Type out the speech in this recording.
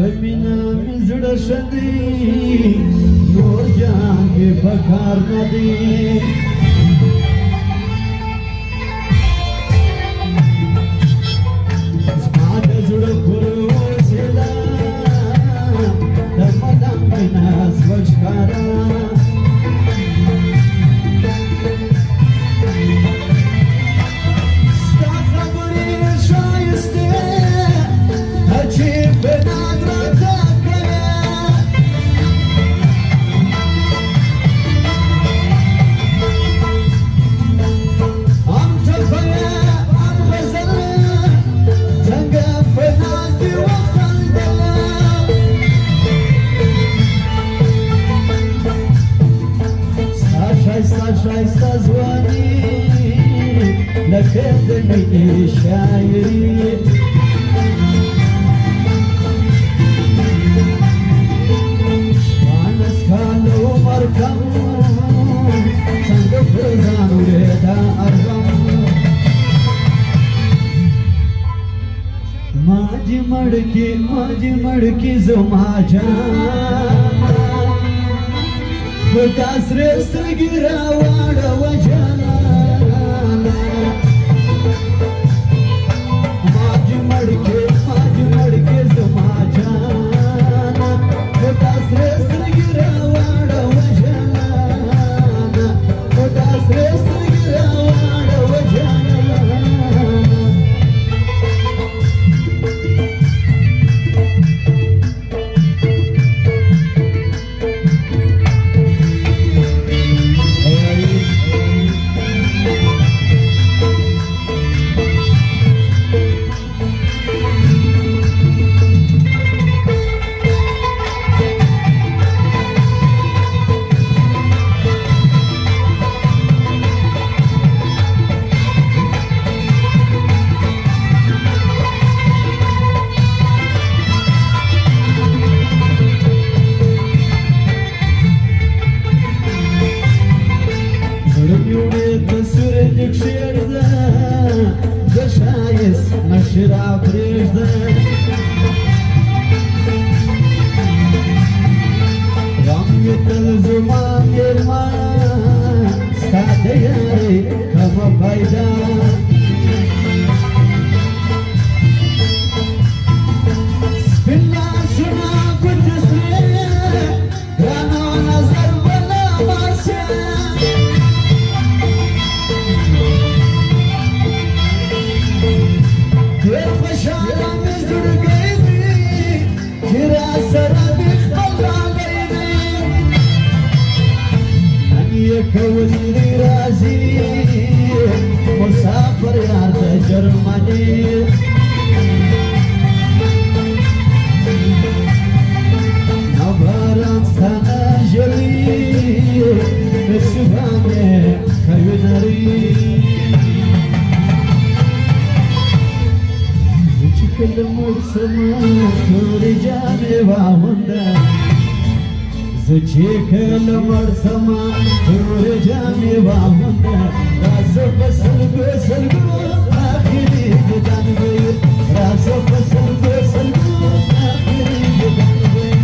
فمینا مزړه شدی نور جان کې پکار ندی زما د زړه پر وسیله د مدام مینا سوچکارا شایسته زوانی لکه د مینې شاعري شپاړس کاله عمر کم څنګه پر ځان وړې دا ارغم ما دې مړ کې زما جان وتا سره سترګې راواړوه جانانه ما دې مړ کې زما جانه وتا سره سترګې راواړوه جانانه وتا سره سترګې راواړوه جانانه نشرا پرېږده غم یې تل زما مېرمن ستا د یارۍ کمه پیدا سپین لاسونه ګوتې سرې ګرانه نظر بله باسې ډېر خوشحاله مې زړګی دی چې راسره مې خپل راغی دی نن یې کولی راځي مسافر یار د جرمني نه باران ستا نه ژړي د سبا مې کوي نري کله مړ سمه تورې جامې واغونده زه چې کله مړ سمه تورې جامې واغونده راځه په سلګو سلګو آخري دیدن به راځه په سلګو سلګو آخري دیدن به